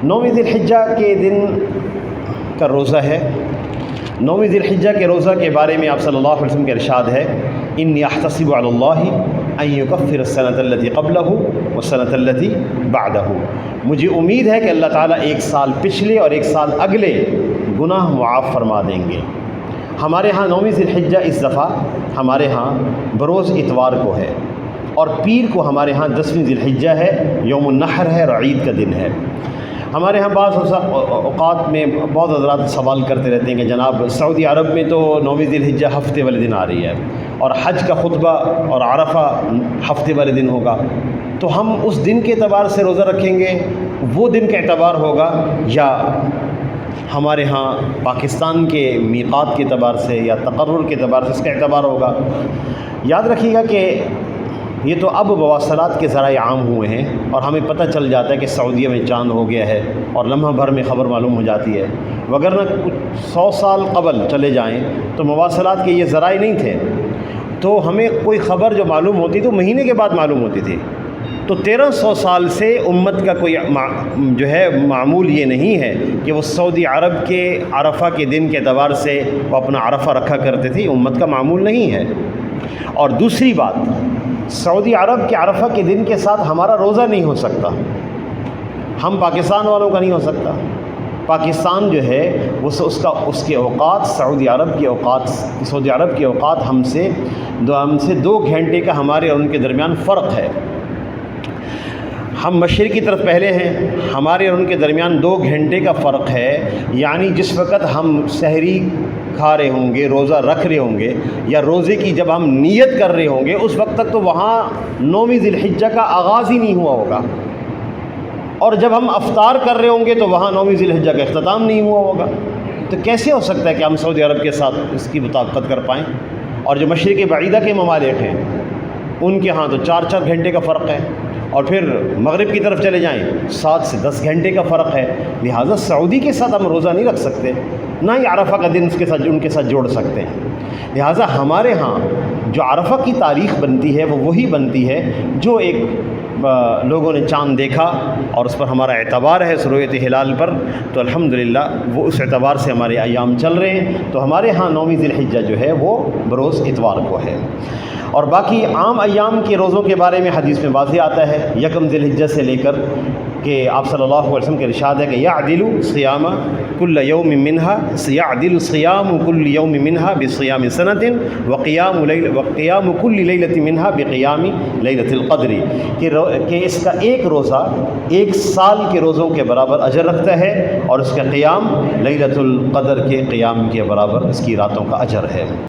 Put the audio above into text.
9ویں ذی الحجہ کے دن کا روزہ ہے۔ 9ویں ذی الحجہ کے روزہ کے بارے میں آپ صلی اللہ علیہ وسلم کا ارشاد ہے، انی احتسب علی اللہ ان یکفر السنۃ التی قبلہ والسنۃ التی بعدہ، مجھے امید ہے کہ اللہ تعالیٰ ایک سال پچھلے اور ایک سال اگلے گناہ معاف فرما دیں گے۔ ہمارے ہاں 9ویں ذی الحجہ اس دفعہ ہمارے ہاں بروز اتوار کو ہے، اور پیر کو ہمارے ہاں 10ویں ذی الحجہ ہے، یوم النحر ہے اور عید کا دن ہے۔ ہمارے ہاں بعض اوقات میں بہت حضرات سوال کرتے رہتے ہیں کہ جناب سعودی عرب میں تو 9ویں ذی الحجہ ہفتے والے دن آ رہی ہے، اور حج کا خطبہ اور عرفہ ہفتے والے دن ہوگا، تو ہم اس دن کے اعتبار سے روزہ رکھیں گے، وہ دن کا اعتبار ہوگا، یا ہمارے ہاں پاکستان کے میقات کے اعتبار سے یا تقرر کے اعتبار سے اس کا اعتبار ہوگا؟ یاد رکھیے گا کہ یہ تو اب مواصلات کے ذرائع عام ہوئے ہیں، اور ہمیں پتہ چل جاتا ہے کہ سعودیہ میں چاند ہو گیا ہے، اور لمحہ بھر میں خبر معلوم ہو جاتی ہے، وگرنہ کچھ 100 سال قبل چلے جائیں تو مواصلات کے یہ ذرائع نہیں تھے، تو ہمیں کوئی خبر جو معلوم ہوتی تو مہینے کے بعد معلوم ہوتی تھی۔ تو 1300 سال سے امت کا کوئی جو ہے معمول یہ نہیں ہے کہ وہ سعودی عرب کے عرفہ کے دن کے اعتبار سے وہ اپنا عرفہ رکھا کرتے تھے، امت کا معمول نہیں ہے۔ اور دوسری بات، سعودی عرب کے عرفہ کے دن کے ساتھ ہمارا روزہ نہیں ہو سکتا، ہم پاکستان والوں کا نہیں ہو سکتا۔ پاکستان جو ہے اس کے اوقات سعودی عرب کے اوقات ہم سے 2 گھنٹے کا ہمارے اور ان کے درمیان فرق ہے۔ ہم مشرق کی طرف پہلے ہیں، ہمارے اور ان کے درمیان 2 گھنٹے کا فرق ہے، یعنی جس وقت ہم سحری کھا رہے ہوں گے، روزہ رکھ رہے ہوں گے، یا روزے کی جب ہم نیت کر رہے ہوں گے، اس وقت تک تو وہاں 9ویں ذی الحجہ کا آغاز ہی نہیں ہوا ہوگا، اور جب ہم افطار کر رہے ہوں گے تو وہاں 9ویں ذی الحجہ کا اختتام نہیں ہوا ہوگا۔ تو کیسے ہو سکتا ہے کہ ہم سعودی عرب کے ساتھ اس کی مطابقت کر پائیں؟ اور جو مشرق بعیدہ کے ممالک ہیں ان کے ہاں تو 4 گھنٹے کا فرق ہے، اور پھر مغرب کی طرف چلے جائیں 7 سے 10 گھنٹے کا فرق ہے، لہٰذا سعودی کے ساتھ ہم روزہ نہیں رکھ سکتے، نہ ہی عرفہ کا دن ان کے ساتھ جوڑ سکتے ہیں۔ لہٰذا ہمارے ہاں جو عرفہ کی تاریخ بنتی ہے وہ وہی بنتی ہے جو ایک لوگوں نے چاند دیکھا اور اس پر ہمارا اعتبار ہے اس رؤیت ہلال پر، تو الحمدللہ وہ اس اعتبار سے ہمارے ایام چل رہے ہیں۔ تو ہمارے ہاں 9ویں ذی الحجہ جو ہے وہ بروز اتوار کو ہے۔ اور باقی عام ایام کے روزوں کے بارے میں حدیث میں واضح آتا ہے، 1 ذی الحجہ سے لے کر کہ آپ صلی اللہ علیہ وسلم کے ارشاد ہے کہ یعدل صیام کل یوم منہا بصیام سنۃ وقیام کل لیلۃ منہا بقیام لیلۃ القدر، کہ اس کا ایک روزہ 1 سال کے روزوں کے برابر اجر رکھتا ہے، اور اس کا قیام لیلۃ القدر کے قیام کے برابر اس کی راتوں کا اجر ہے۔